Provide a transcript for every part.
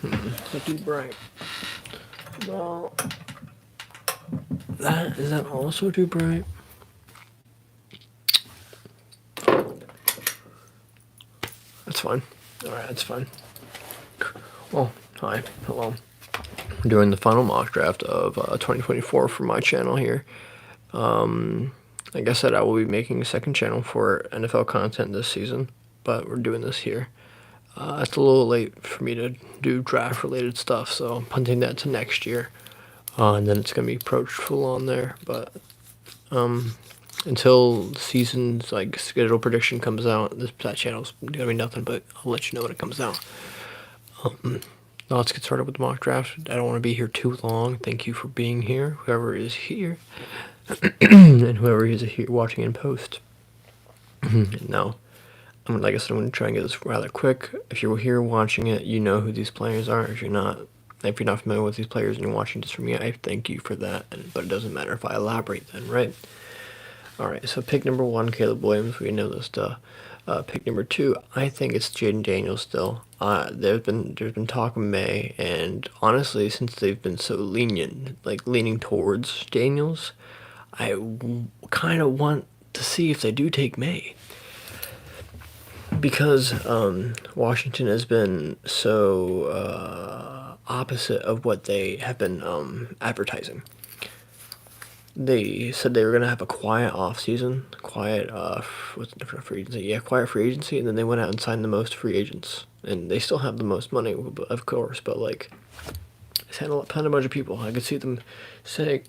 It's too bright. Well, is that also too bright? That's fine. Alright, that's fine. Well, hi. Hello. I'm doing the final mock draft of 2024 for my channel here. Like I said, I will be making a second channel for NFL content this season, but we're doing this here. It's a little late for me to do draft-related stuff, so I'm punting that to next year. And then it's going to be approached full on there, but until the season's like schedule prediction comes out, that channel's gonna be nothing, but I'll let you know when it comes out. Now let's get started with the mock draft. I don't want to be here too long. Thank you for being here, whoever is here, and whoever is here watching in post. Now, like I said, I'm going to try and get this rather quick. If you're here watching it, you know who these players are. If you're not familiar with these players and you're watching just for me, I thank you for that. But it doesn't matter if I elaborate then, right? All right, so pick number 1, Caleb Williams. We know this stuff. Pick number 2, I think it's Jaden Daniels still. There's been talk of May, and honestly, since they've been so lenient, like leaning towards Daniels, I kind of want to see if they do take May. Because Washington has been so opposite of what they have been advertising. They said they were going to have a quiet off-season, quiet free agency? Yeah, quiet free agency, and then they went out and signed the most free agents. And they still have the most money, of course, but like, they signed a bunch of people. I could see them saying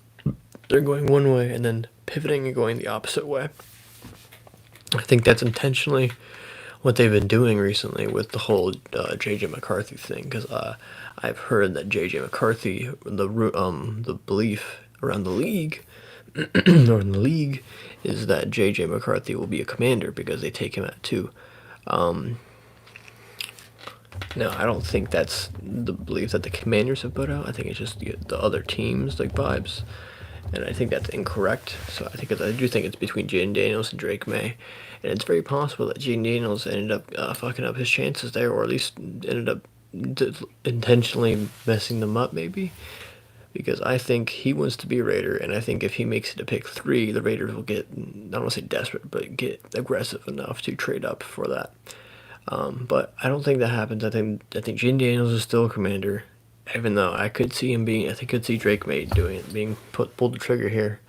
they're going one way and then pivoting and going the opposite way. I think that's intentionally what they've been doing recently with the whole J.J. McCarthy thing, because I've heard that J.J. McCarthy, the belief around the league, or in the league, is that J.J. McCarthy will be a commander because they take him at 2. Now, I don't think that's the belief that the Commanders have put out. I think it's just the other teams, like, vibes. And I think that's incorrect. So I do think it's between Jaden Daniels and Drake May. And it's very possible that Jaden Daniels ended up fucking up his chances there, or at least ended up intentionally messing them up, maybe. Because I think he wants to be a Raider, and I think if he makes it to pick 3, the Raiders will get, I don't want to say desperate, but get aggressive enough to trade up for that. But I don't think that happens. I think Jaden Daniels is still a commander, even though I could see him being, I could see Drake May pulled the trigger here.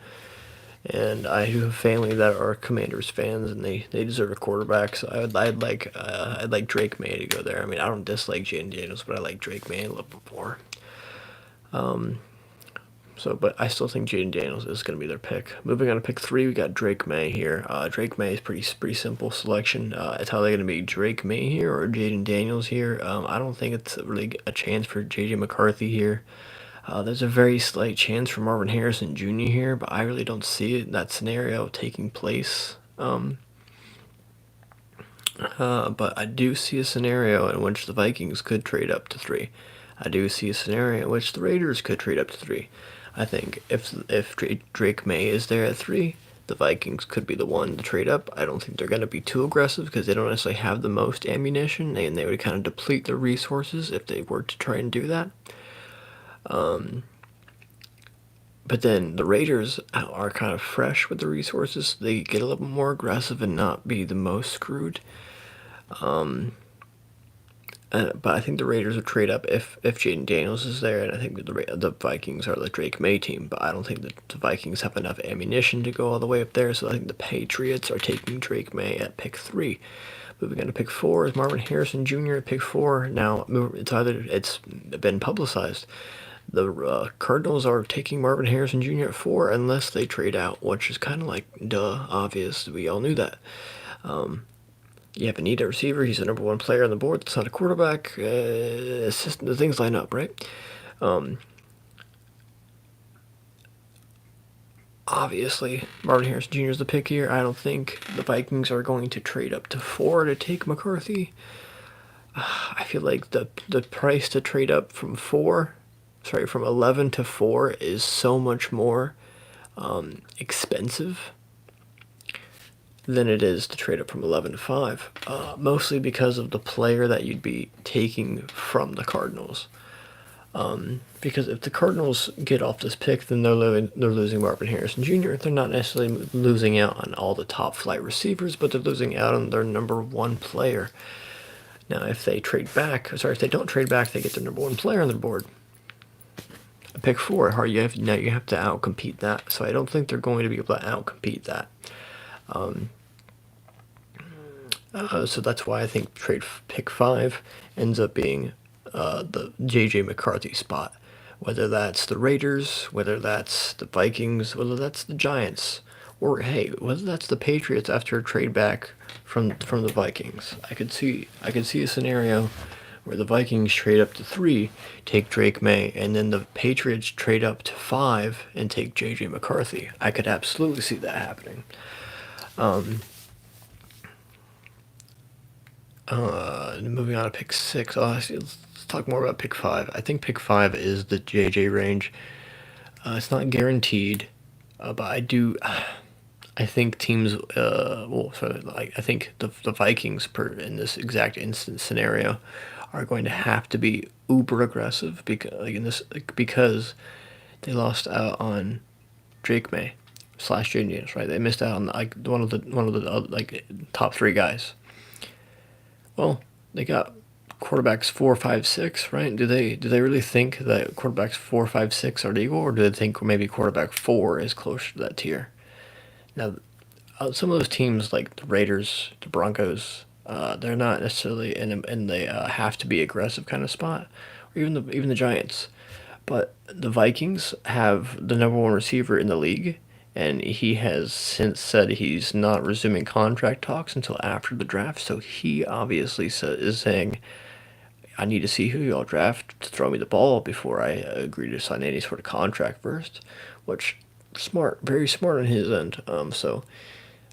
And I do have family that are Commanders fans, and they deserve a quarterback. So I'd like Drake May to go there. I mean, I don't dislike Jaden Daniels, but I like Drake May a little bit more. But I still think Jaden Daniels is going to be their pick. Moving on to pick 3, we got Drake May here. Drake May is pretty simple selection. It's how they're going to be Drake May here or Jaden Daniels here. I don't think it's really a chance for J.J. McCarthy here. There's a very slight chance for Marvin Harrison Jr. here, but I really don't see that scenario taking place. But I do see a scenario in which the Vikings could trade up to 3. I do see a scenario in which the Raiders could trade up to 3. I think if Drake May is there at 3, the Vikings could be the one to trade up. I don't think they're going to be too aggressive because they don't necessarily have the most ammunition, and they would kind of deplete their resources if they were to try and do that. But then the Raiders are kind of fresh with the resources. They get a little more aggressive and not be the most screwed. But I think the Raiders would trade up if Jaden Daniels is there, and I think the Vikings are the Drake May team, but I don't think that the Vikings have enough ammunition to go all the way up there, so I think the Patriots are taking Drake May at pick 3. Moving on to pick 4 is Marvin Harrison Jr. at pick 4. Now, it's been publicized. The Cardinals are taking Marvin Harrison Jr. at 4 unless they trade out, which is kind of like, duh, obvious. We all knew that. You have a need a receiver. He's the number 1 player on the board. That's not a quarterback. The things line up, right? Obviously, Marvin Harrison Jr. is the pick here. I don't think the Vikings are going to trade up to 4 to take McCarthy. I feel like the price to trade up from 11 to 4 is so much more expensive than it is to trade up from 11 to 5, mostly because of the player that you'd be taking from the Cardinals. Because if the Cardinals get off this pick, then they're losing Marvin Harrison Jr. They're not necessarily losing out on all the top flight receivers, but they're losing out on their number one player. Now, if they don't trade back, they get their number one player on their board. Pick 4, you have to outcompete that. So I don't think they're going to be able to outcompete that. So that's why I think pick 5 ends up being the J.J. McCarthy spot. Whether that's the Raiders, whether that's the Vikings, whether that's the Giants, or hey, whether that's the Patriots after a trade back from the Vikings. I could see a scenario where the Vikings trade up to 3, take Drake May, and then the Patriots trade up to 5 and take J.J. McCarthy. I could absolutely see that happening. Moving on to pick 6. Let's talk more about pick 5. I think pick 5 is the JJ range. It's not guaranteed, but I think teams. I think the Vikings, in this exact instance scenario, are going to have to be uber aggressive because they lost out on Drake May / Jaden Daniels, right? They missed out on one of the top 3 guys. Well, they got quarterbacks 4, 5, 6, right? Do they really think that quarterbacks 4, 5, 6 are equal, or do they think maybe quarterback 4 is closer to that tier? Now, some of those teams like the Raiders, the Broncos, they're not necessarily in the have to be aggressive kind of spot, or even the Giants. But the Vikings have the number 1 receiver in the league, and he has since said he's not resuming contract talks until after the draft. So he obviously is saying, I need to see who y'all draft to throw me the ball before I agree to sign any sort of contract first, which very smart on his end. So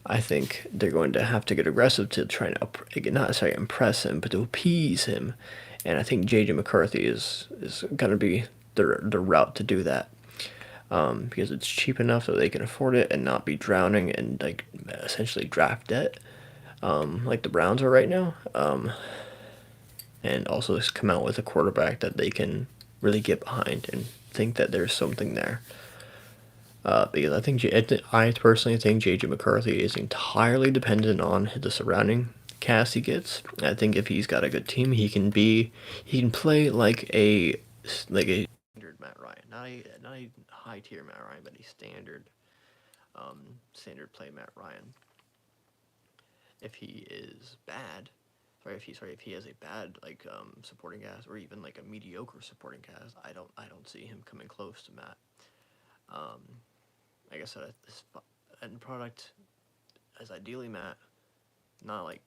I think they're going to have to get aggressive to try and not necessarily impress him, but to appease him. And I think J.J. McCarthy is going to be the route to do that. Because it's cheap enough that they can afford it and not be drowning in essentially draft debt, like the Browns are right now. And also come out with a quarterback that they can really get behind and think that there's something there. Because I personally think J.J. McCarthy is entirely dependent on the surrounding cast he gets. I think if he's got a good team, he can play like a standard Matt Ryan, not a high tier Matt Ryan, but a standard play Matt Ryan. If he is bad, if he has a bad supporting cast or even like a mediocre supporting cast, I don't see him coming close to Matt. Like I said, this end product as ideally Matt, not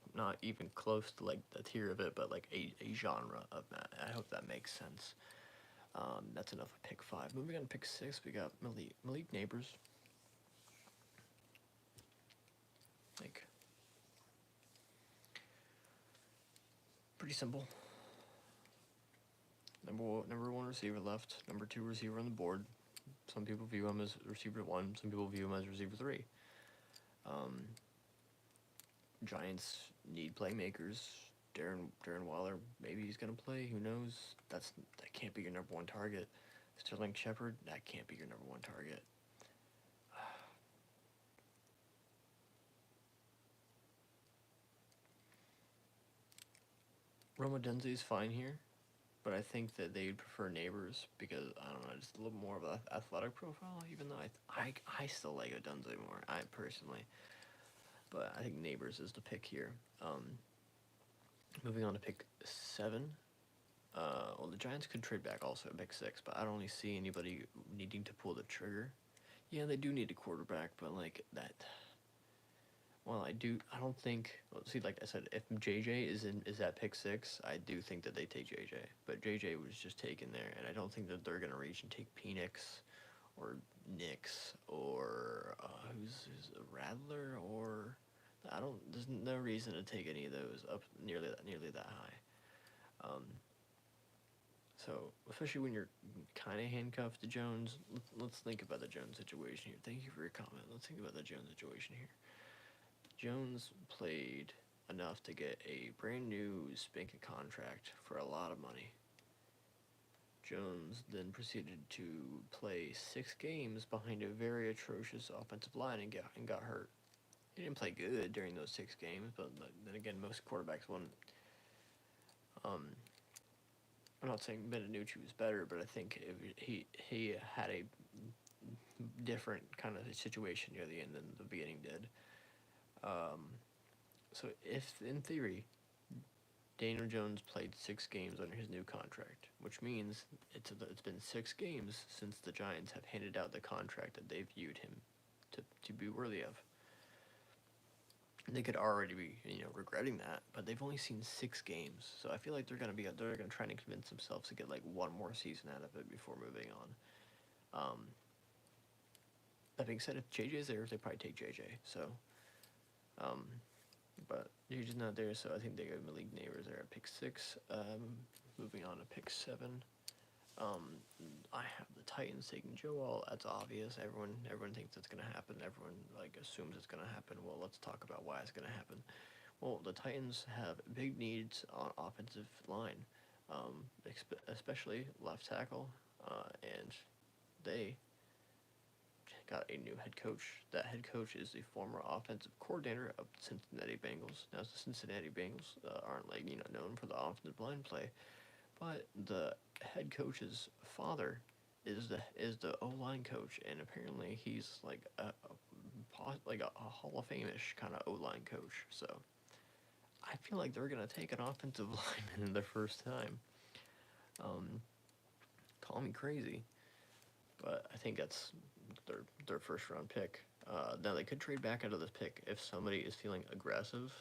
even close to like the tier of it, but like a genre of Matt. I hope that makes sense. That's enough of pick 5. Moving on to pick 6, we got Malik Neighbors. Pretty simple. Number 1 receiver left. Number 2 receiver on the board. Some people view him as receiver 1. Some people view him as receiver 3. Giants need playmakers. Darren Waller, maybe he's gonna play. Who knows? That can't be your number 1 target. Sterling Shepard, that can't be your number 1 target. Roma Denzi's fine here, but I think that they'd prefer Neighbors because I don't know, just a little more of an athletic profile. Even though I still like Odunze more, I personally, but I think Neighbors is the pick here. Moving on to pick 7. Well, the Giants could trade back also at pick 6, but I don't really see anybody needing to pull the trigger. Yeah, they do need a quarterback, but like that. Well, I don't think. Well, see, like I said, if JJ is at pick 6, I do think that they take JJ. But JJ was just taken there, and I don't think that they're gonna reach and take Penix or Nix or who's Radler or I don't. There's no reason to take any of those up nearly that high. So especially when you're kind of handcuffed to Jones, let's think about the Jones situation here. Thank you for your comment. Let's think about the Jones situation here. Jones played enough to get a brand new spanking contract for a lot of money. Jones then proceeded to play 6 games behind a very atrocious offensive line and got hurt. He didn't play good during those 6 games, but then again, most quarterbacks wouldn't. I'm not saying Benanucci was better, but I think he had a different kind of situation near the end than the beginning did. So if, in theory, Daniel Jones played 6 games under his new contract, which means it's been 6 games since the Giants have handed out the contract that they viewed him to be worthy of. They could already be regretting that, but they've only seen 6 games, so I feel like they're gonna try and convince themselves to get like one more season out of it before moving on. That being said, if JJ's there, they probably take JJ. So, but JJ's not there, so I think they go Malik Neighbors there at pick 6. Moving on to pick 7. I have the Titans taking Joel. That's obvious. Everyone thinks it's gonna happen. Everyone assumes it's gonna happen. Well, let's talk about why it's gonna happen. Well, the Titans have big needs on offensive line, especially left tackle, and they got a new head coach. That head coach is the former offensive coordinator of the Cincinnati Bengals. Now, the Cincinnati Bengals aren't known for the offensive line play, but the head coach's father is the O-line coach, and apparently he's like a Hall of Fame-ish kind of O-line coach. So I feel like they're gonna take an offensive lineman the first time. Call me crazy, but I think that's their first round pick. Now they could trade back out of this pick if somebody is feeling aggressive.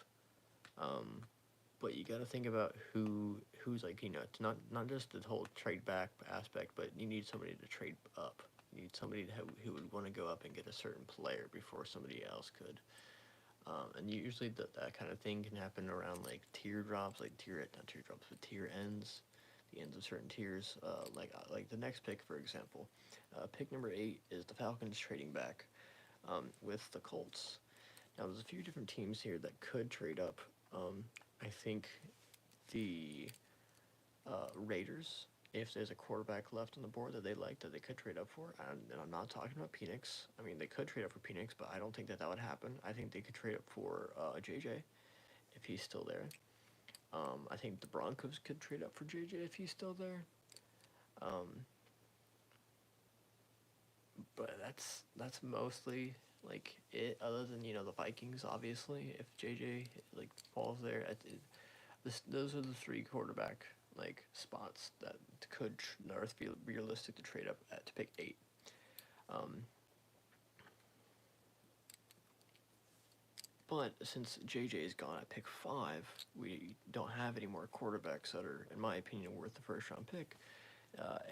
But you got to think about who's it's not just the whole trade back aspect, but you need somebody to trade up. You need somebody who would want to go up and get a certain player before somebody else could. And usually that kind of thing can happen around like tier drops, not tier drops, but tier ends, the ends of certain tiers. Like the next pick, for example, pick number 8 is the Falcons trading back with the Colts. Now there's a few different teams here that could trade up. I think the Raiders, if there's a quarterback left on the board that they like that they could trade up for, and I'm not talking about Penix. I mean, they could trade up for Penix, but I don't think that would happen. I think they could trade up for JJ if he's still there. I think the Broncos could trade up for JJ if he's still there. But that's mostly like it. Other than the Vikings, obviously, if JJ falls there, those are the 3 quarterback spots that could be realistic to trade up to pick 8. But since JJ is gone at pick 5, we don't have any more quarterbacks that are, in my opinion, worth the first round pick.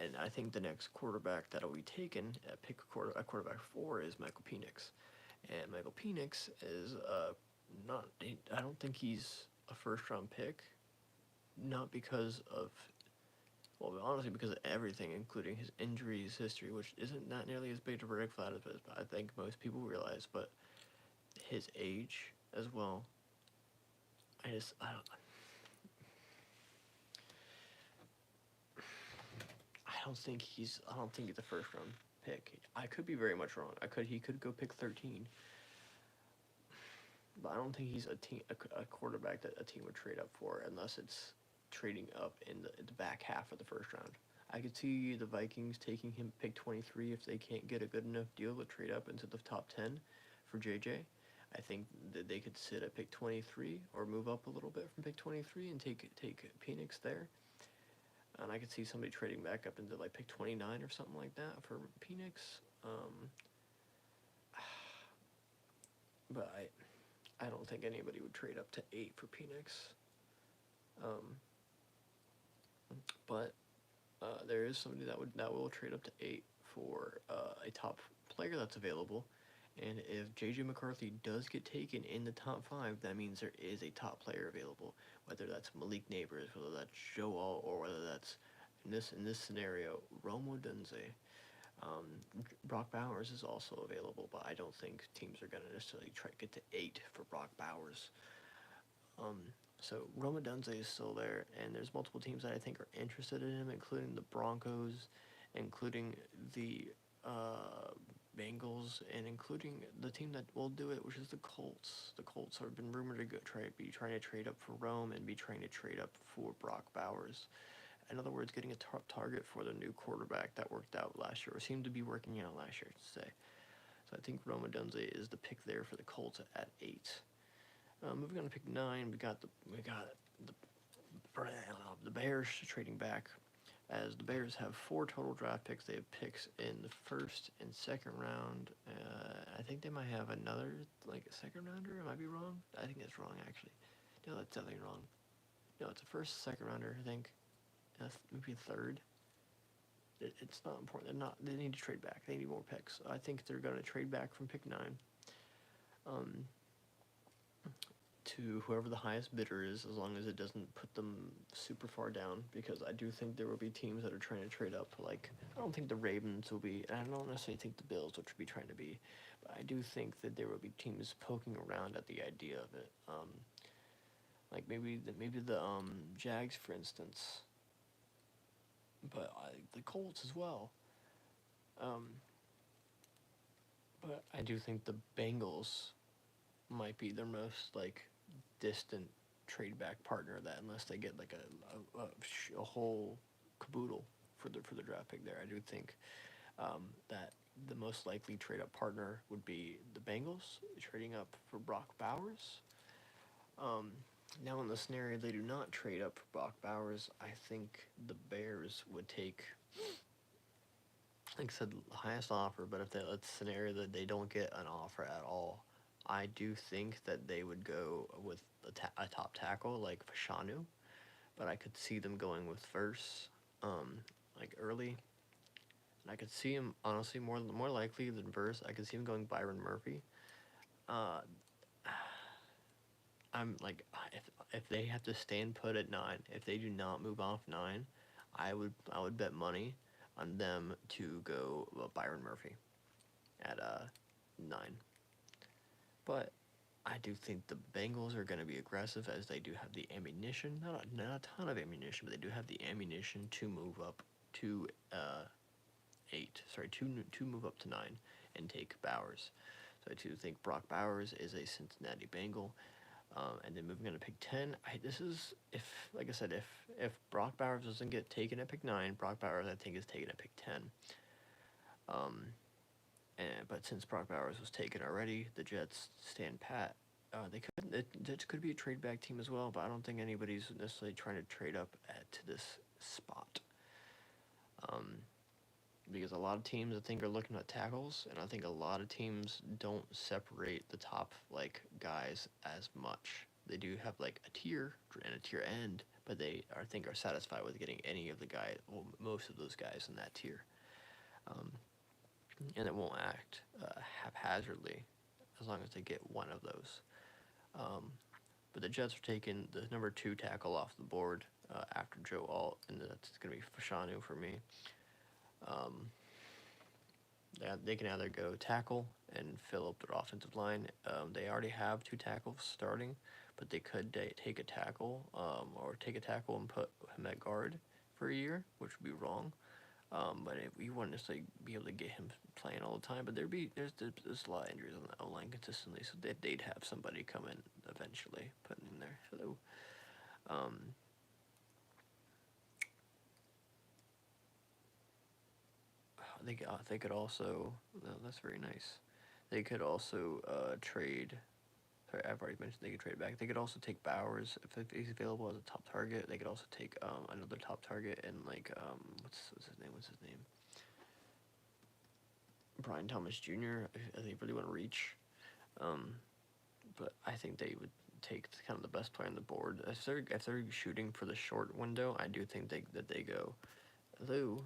And I think the next quarterback that'll be taken at quarterback 4 is Michael Penix. And Michael Penix is not. I don't think he's a first round pick. Not because of, well, honestly, because of everything, including his injuries history, which isn't not nearly as big of a red flag as I think most people realize, but his age as well. I don't think he's a first round pick. I could be very much wrong. He could go pick 13. But I don't think he's a quarterback that a team would trade up for unless it's trading up in the back half of the first round. I could see the Vikings taking him pick 23 if they can't get a good enough deal to trade up into the top 10 for JJ. I think that they could sit at pick 23 or move up a little bit from pick 23 and take Penix there. And I could see somebody trading back up into pick 29 or something like that for Penix. But I don't think anybody would trade up to 8 for Penix. But there is somebody that will trade up to 8 for a top player that's available. And if J.J. McCarthy does get taken in the top 5, that means there is a top player available. Whether that's Malik Neighbors, whether that's Joel, or whether that's in this scenario Rome Odunze. Brock Bowers is also available, but I don't think teams are going to necessarily try to get to 8 for Brock Bowers. So Roma Dunze is still there, and there's multiple teams that I think are interested in him, including the Broncos, including the Bengals, and including the team that will do it, which is the Colts. The Colts have been rumored to be trying to trade up for Rome and be trying to trade up for Brock Bowers. In other words, getting a top target for the new quarterback that worked out last year, or seemed to be working out last year, to say. So I think Roma Dunze is the pick there for the Colts at 8. Moving on to pick 9, we got the Bears trading back, as the Bears have 4 total draft picks. They have picks in the first and second round. I think they might have another like a second rounder. I might be wrong. I think that's wrong actually. No, that's definitely wrong. No, it's a first, second rounder. I think maybe a third. It's not important. They need to trade back. They need more picks. I think they're going to trade back from pick 9. To whoever the highest bidder is, as long as it doesn't put them super far down, because I do think there will be teams that are trying to trade up. Like, I don't think the Ravens will be, and I don't necessarily think the Bills will be trying to be, but I do think that there will be teams poking around at the idea of it. Like maybe the Jags, for instance, but the Colts as well. But I do think the Bengals might be their most like distant trade back partner, that unless they get like a whole caboodle for the draft pick there, I do think that the most likely trade up partner would be the Bengals trading up for Brock Bowers. Now in the scenario they do not trade up for Brock Bowers, I think the Bears would take, like I said, the highest offer, but if let's scenario that they don't get an offer at all, I do think that they would go with a top tackle like Fashanu, but I could see them going with Verse, like early. And I could see him, honestly, more likely than Verse, I could see him going Byron Murphy. I'm like, if they have to stand put at 9, if they do not move off 9, I would bet money on them to go Byron Murphy at 9. But I do think the Bengals are going to be aggressive, as they do have the ammunition. Not a ton of ammunition, but they do have the ammunition to move up to 8. Sorry, to move up to 9 and take Bowers. So I do think Brock Bowers is a Cincinnati Bengal. And then moving on to pick 10, this is, if, like I said, if Brock Bowers doesn't get taken at pick 9, Brock Bowers, I think, is taken at pick 10. But since Brock Bowers was taken already, the Jets stand pat. The Jets could be a trade back team as well, but I don't think anybody's necessarily trying to trade up to this spot. Because a lot of teams, I think, are looking at tackles, and I think a lot of teams don't separate the top like guys as much. They do have like a tier and a tier end, but they I think are satisfied with getting any of the guys, well, most of those guys in that tier. And it won't act haphazardly as long as they get one of those. But the Jets are taking the number 2 tackle off the board after Joe Alt, and that's going to be Fashanu for me. They can either go tackle and fill up their offensive line. They already have 2 tackles starting, but they could take a tackle or take a tackle and put him at guard for a year, which would be wrong. But we wouldn't necessarily be able to get him playing all the time. But there's a lot of injuries on the O-line consistently, so they'd have somebody come in eventually, put in there. Hello. They could also, that's very nice. They could also trade. Sorry, I've already mentioned they could trade back. They could also take Bowers if he's available as a top target. They could also take another top target and like what's his name? What's his name? Brian Thomas Jr. If they really want to reach. But I think they would take kind of the best player on the board. If they're shooting for the short window, I do think that they go, hello.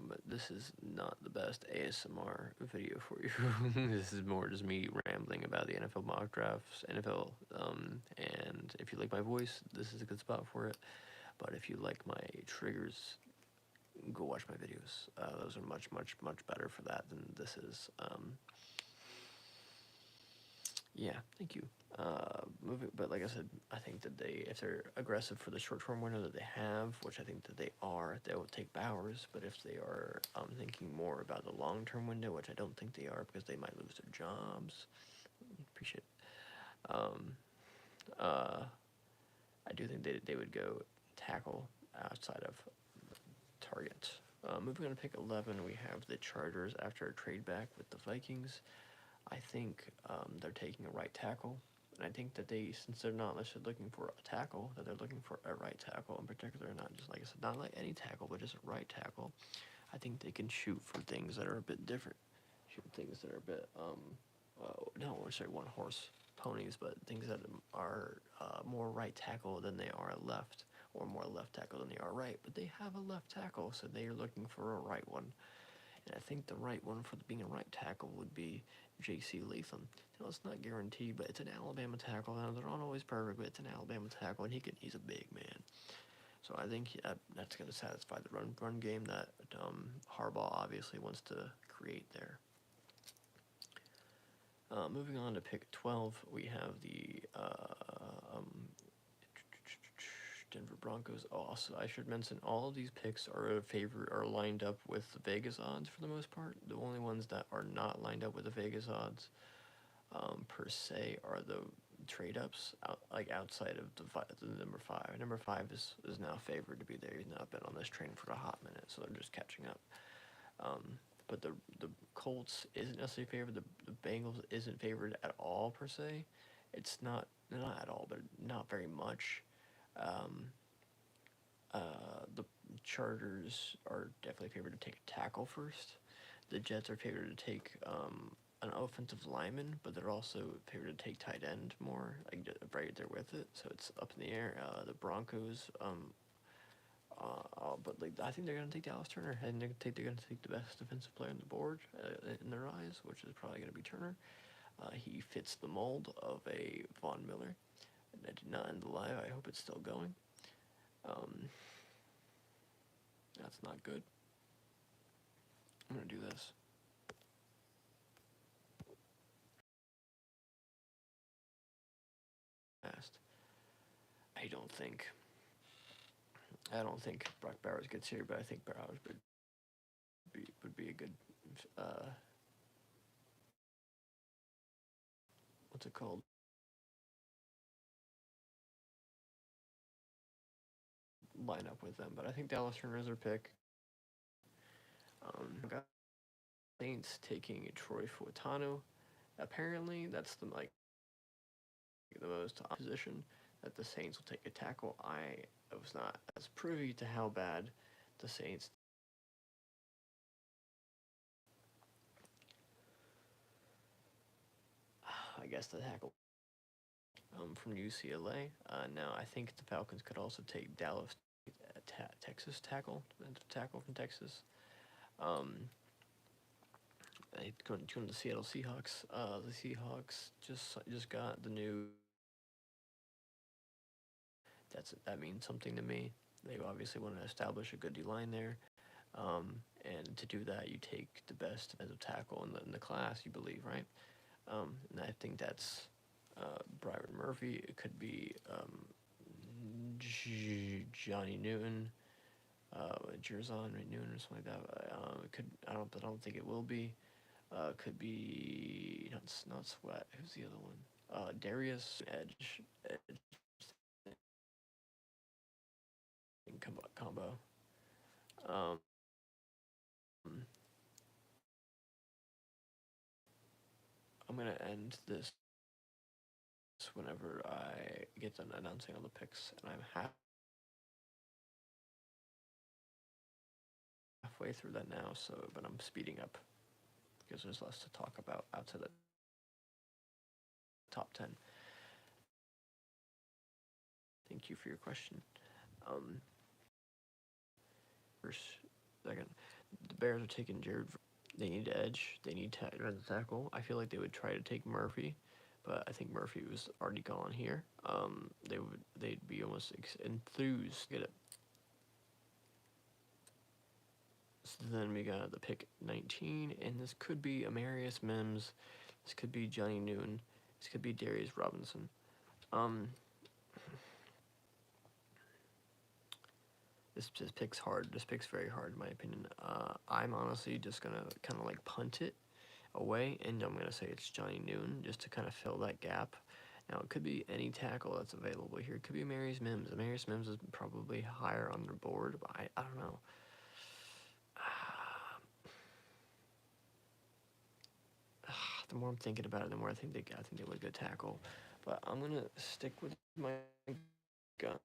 But this is not the best ASMR video for you. This is more just me rambling about the NFL mock drafts, NFL, and if you like my voice, this is a good spot for it. But if you like my triggers, go watch my videos. Those are much better for that than this is. Yeah, thank you. Moving, but like I said, I think that if they're aggressive for the short-term window that they have, which I think that they are, they will take Bowers. But if they are thinking more about the long-term window, which I don't think they are, because they might lose their jobs. Appreciate it. I do think they would go tackle outside of target. Moving on to pick 11, we have the Chargers after a trade back with the Vikings. I think they're taking a right tackle. And I think that since they're not necessarily looking for a tackle, that they're looking for a right tackle in particular, not just, like I said, not like any tackle, but just a right tackle. I think they can shoot for things that are a bit different. Shoot things that are a bit, no, sorry, one horse ponies, but things that are more right tackle than they are left, or more left tackle than they are right. But they have a left tackle, so they are looking for a right one. And I think the right one for being a right tackle would be J.C. Latham. Now, it's not guaranteed, but it's an Alabama tackle. Now, they're not always perfect, but it's an Alabama tackle, and he's a big man. So I think that's going to satisfy the run game that Harbaugh obviously wants to create there. Moving on to pick 12, we have the Denver Broncos. Also, I should mention all of these picks are lined up with the Vegas odds for the most part. The only ones that are not lined up with the Vegas odds, per se, are the trade ups outside of the number 5. Number 5 is now favored to be there. He's not been on this train for a hot minute, so they're just catching up. But the Colts isn't necessarily favored. The Bengals isn't favored at all per se. It's not at all, but not very much. The Chargers are definitely favored to take a tackle first. The Jets are favored to take an offensive lineman, but they're also favored to take tight end more, like right there with it. So it's up in the air. The Broncos, but like I think they're gonna take Dallas Turner, and they're gonna take the best defensive player on the board in their eyes, which is probably gonna be Turner. He fits the mold of a Von Miller. And I did not end the live. I hope it's still going. That's not good. I'm gonna do this. Fast. I don't think Brock Bowers gets here, but I think Bowers would be a good what's it called? Line up with them. But I think Dallas Turner is their pick. Got Saints taking Troy Fuatano. Apparently, that's the most position that the Saints will take a tackle. I was not as privy to how bad the Saints. I guess the tackle from UCLA. Now I think the Falcons could also take Dallas, Texas tackle from Texas. Going to the Seattle Seahawks. The Seahawks just got the new. That means something to me. They obviously want to establish a good D line there, and to do that, you take the best as a tackle in the class. You believe, right? And I think that's Byron Murphy. It could be Johnny Newton, Jerzon Newton or something like that. It could. I don't think it will be. Could be not Sweat. Who's the other one? Darius Edge combo. Um, I'm gonna end this whenever I get done announcing all the picks, and I'm halfway through that now. So, but I'm speeding up because there's less to talk about outside the top 10. Thank you for your question. First, second, the Bears are taking Jared. They need edge. They need to tackle. I feel like they would try to take Murphy, but I think Murphy was already gone here. They'd be almost enthused to get it. So then we got the pick 19, and this could be Amarius Mims, this could be Johnny Noon, this could be Darius Robinson. Um, this pick's hard. This pick's very hard in my opinion. I'm honestly just gonna kind of like punt it away, and I'm gonna say it's Johnny Noon just to kind of fill that gap. Now it could be any tackle that's available here. It could be Amarius Mims. Amarius Mims is probably higher on their board, but I don't know. The more I'm thinking about it, the more I think they would go tackle. But I'm gonna stick with my guns.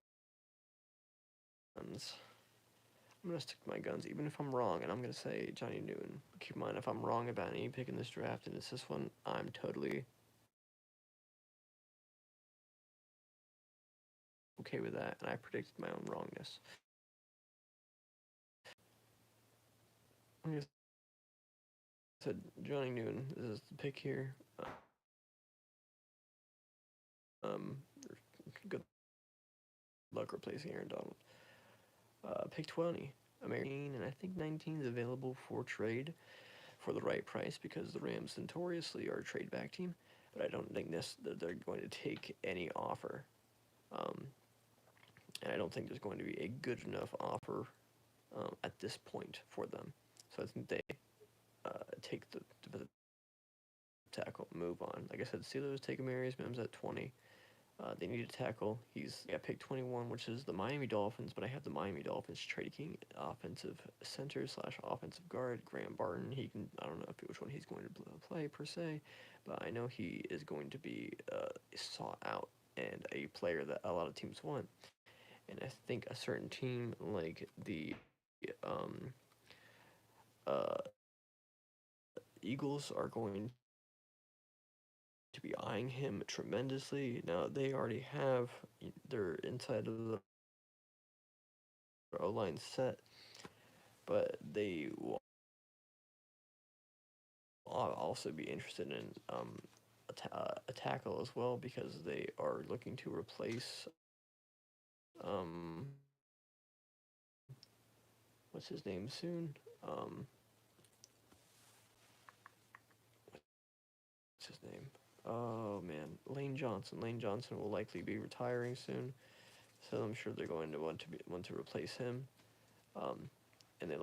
I'm gonna stick to my guns, even if I'm wrong, and I'm gonna say Johnny Newton. Keep in mind, if I'm wrong about any pick in this draft and it's this one, I'm totally okay with that, and I predicted my own wrongness. I guess I said Johnny Newton. This is the pick here. Um, good luck replacing Aaron Donald. Pick 20, American, and I think 19 is available for trade for the right price because the Rams notoriously are a trade back team, but I don't think that they're going to take any offer. Um, and I don't think there's going to be a good enough offer at this point for them. So I think they take the tackle, move on. Like I said, Steelers take Amarius Mims at 20. They need a tackle. He's got pick 21, which is the Miami Dolphins, but I have the Miami Dolphins trading offensive center slash offensive guard, Graham Barton. I don't know which one he's going to play per se, but I know he is going to be sought out and a player that a lot of teams want. And I think a certain team like the um, uh, Eagles are going to be eyeing him tremendously. Now they already have their inside of the O-line set, but they will also be interested in a tackle as well because they are looking to replace um, what's his name soon. What's his name? Oh man, Lane Johnson. Lane Johnson will likely be retiring soon, so I'm sure they're going to want to replace him. And they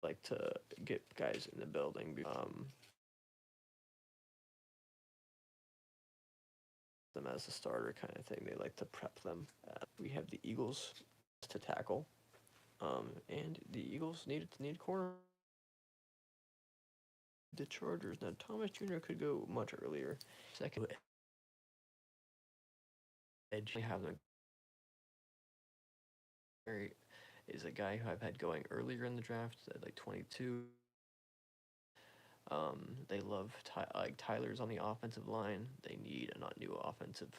like to get guys in the building. Them as a starter kind of thing. They like to prep them. We have the Eagles to tackle, and the Eagles need corner. The Chargers. Now Thomas Jr. could go much earlier. Second edge, we have them. Is a guy who I've had going earlier in the draft at like 22. They love like Tyler's on the offensive line. They need a not new offensive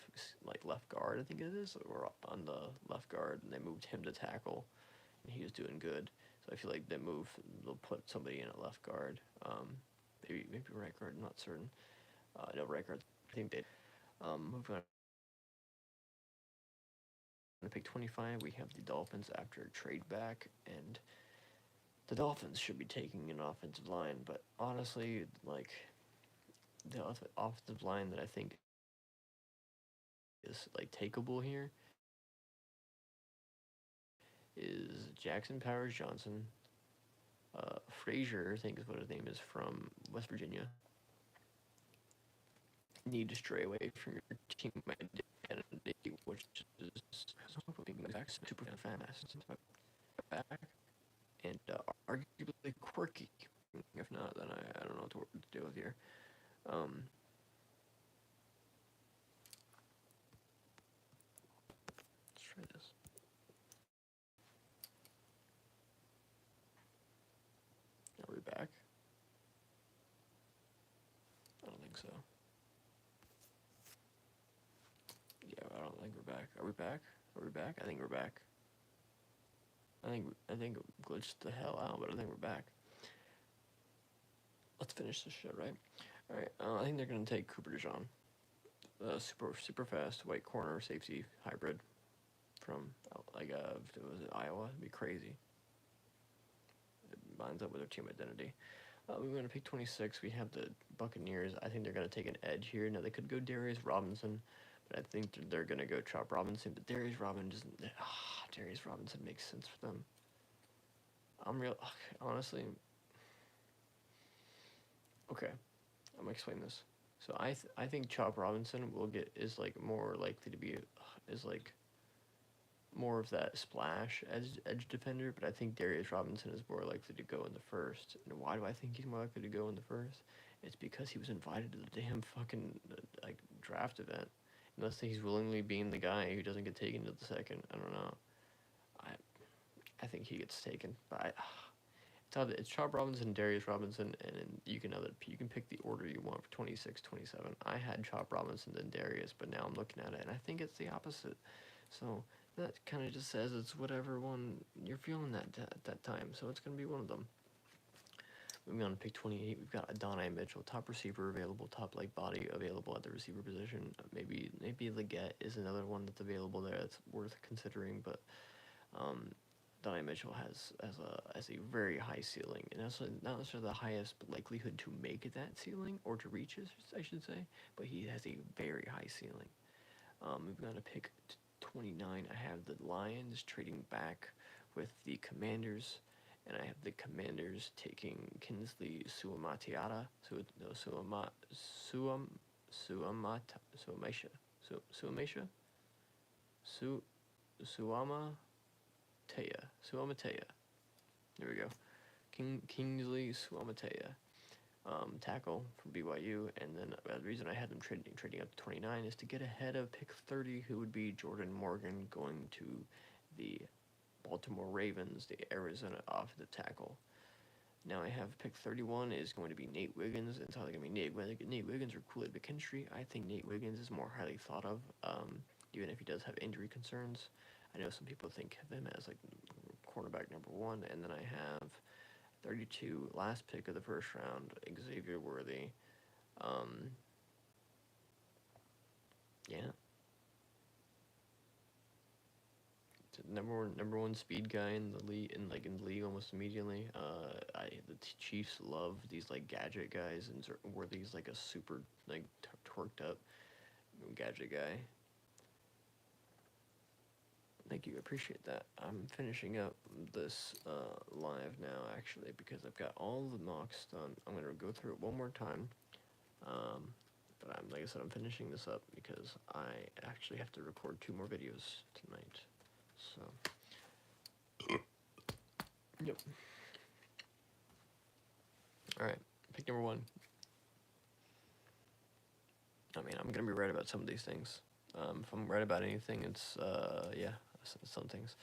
like left guard, I think it is, or on the left guard, and they moved him to tackle, and he was doing good. So I feel like they'll put somebody in at left guard. Maybe right guard. I'm not certain. No, right guard. I think they. Moving on to pick 25, we have the Dolphins after a trade back, and the Dolphins should be taking an offensive line, but honestly, like the offensive line that I think is like takeable here is Jackson Powers Johnson, Frazier, I think is what his name is, from West Virginia. Need to stray away from your team identity, which is super fast, back, and arguably quirky. If not, then I don't know what to do with here. Let's try this. Are we back? I don't think so. Yeah, I don't think we're back. Are we back? Are we back? I think we're back. I think it glitched the hell out, but I think we're back. Let's finish this shit, right? All right. I think they're gonna take Cooper DeJean, super fast white corner safety hybrid from, like, if it was Iowa, it'd be crazy. It lines up with their team identity. We're going to pick 26. We have the Buccaneers. I think they're going to take an edge here. Now, they could go Darius Robinson, but I think they're going to go Chop Robinson. But Darius Robinson makes sense for them. Honestly, okay, I'm going to explain this. So I think Chop Robinson is like more likely to be, is like more of that splash edge defender, but I think Darius Robinson is more likely to go in the first. And why do I think he's more likely to go in the first? It's because he was invited to the damn fucking like draft event. Unless he's willingly being the guy who doesn't get taken to the second. I don't know. I think he gets taken, but it's Chop Robinson, Darius Robinson, and you can pick the order you want for 26, 27. I had Chop Robinson then Darius, but now I'm looking at it and I think it's the opposite. So that kind of just says it's whatever one you're feeling at that time. So it's going to be one of them. Moving on to pick 28, we've got Adonai Mitchell, top receiver available, top like body available at the receiver position. Maybe Leggett is another one that's available there that's worth considering, but Adonai Mitchell has a very high ceiling, and also not necessarily the highest likelihood to make that ceiling or to reach it, I should say, but he has a very high ceiling. Moving on to pick 29, I have the Lions trading back with the Commanders, and I have the Commanders taking Kinsley Suamataia. There we go. Kingsley Suamataia. Tackle from BYU, and then the reason I had them trading up to 29 is to get ahead of pick 30, who would be Jordan Morgan going to the Baltimore Ravens, the Arizona offensive tackle. Now I have pick 31 is going to be Nate Wiggins. It's not going to be Nate Wiggins or Kool-Aid McKinstry. I think Nate Wiggins is more highly thought of, even if he does have injury concerns. I know some people think of him as like cornerback number 1, and then I have 32, last pick of the first round, Xavier Worthy. Yeah. Number one speed guy in the league almost immediately. The Chiefs love these like gadget guys, and Worthy's like a super like twerked up gadget guy. Thank you, appreciate that. I'm finishing up this live now, actually, because I've got all the mocks done. I'm going to go through it one more time. But like I said, I'm finishing this up because I actually have to record 2 more videos tonight. So, yep. Alright, pick number 1. I mean, I'm going to be right about some of these things. If I'm right about anything, it's, yeah, some things.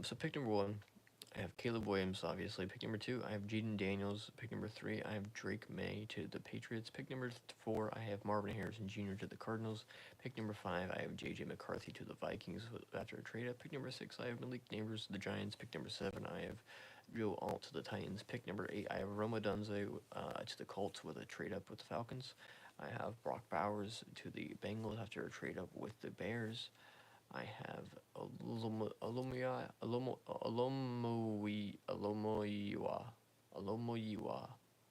So pick number 1, I have Caleb Williams, obviously. Pick number 2, I have Jaden Daniels. Pick number 3, I have Drake May to the Patriots. Pick number 4, I have Marvin Harrison Jr. to the Cardinals. Pick number 5, I have J.J. McCarthy to the Vikings after a trade-up. Pick number 6, I have Malik Neighbors to the Giants. Pick number 7, I have Joe Alt to the Titans. Pick number 8, I have Roma Dunze to the Colts with a trade-up with the Falcons. I have Brock Bowers to the Bengals after a trade-up with the Bears. I have Alomoyiwa.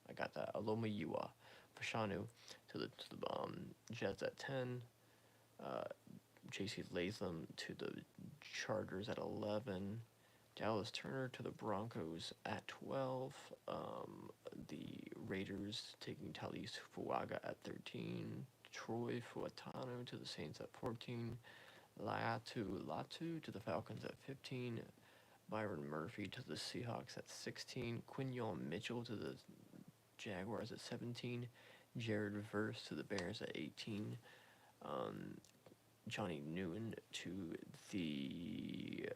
I got that. Alomoyiwa. Fashanu to the Jets at 10. J.C. Latham to the Chargers at 11. Dallas Turner to the Broncos at 12. The Raiders taking Talise Fuaga at 13. Troy Fuatano to the Saints at 14. Latu to the Falcons at 15. Byron Murphy to the Seahawks at 16. Quinyon Mitchell to the Jaguars at 17. Jared Verse to the Bears at 18. Johnny Newton to the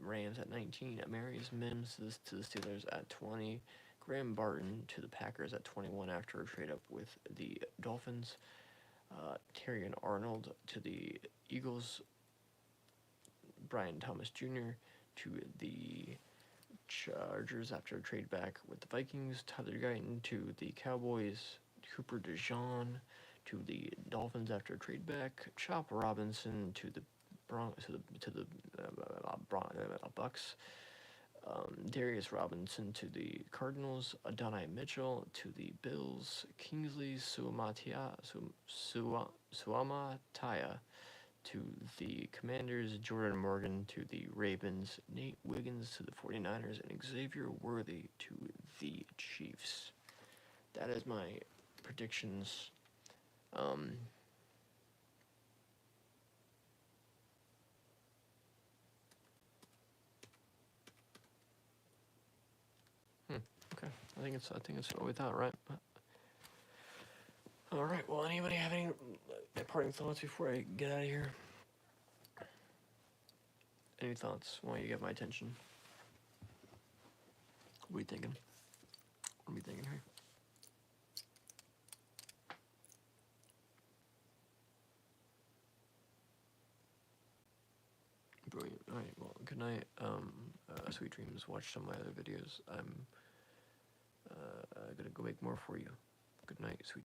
Rams at 19. Amarius Mims to the Steelers at 20. Graham Barton to the Packers at 21 after a trade-up with the Dolphins. Terrion Arnold to the Eagles. Brian Thomas Jr. to the Chargers after a trade back with the Vikings. Tyler Guyton to the Cowboys. Cooper DeJean to the Dolphins after a trade back. Chop Robinson to the Bucks. Darius Robinson to the Cardinals, Adonai Mitchell to the Bills, Kingsley Suamataya to the Commanders, Jordan Morgan to the Ravens, Nate Wiggins to the 49ers, and Xavier Worthy to the Chiefs. That is my predictions. Okay, I think it's what we thought, right? All right. Well, anybody have any parting thoughts before I get out of here? Any thoughts? Why you get my attention? What are you thinking? What are you thinking here? Brilliant. All right. Well, good night. Sweet dreams. Watch some of my other videos. I'm gonna go make more for you. Good night. Sweet.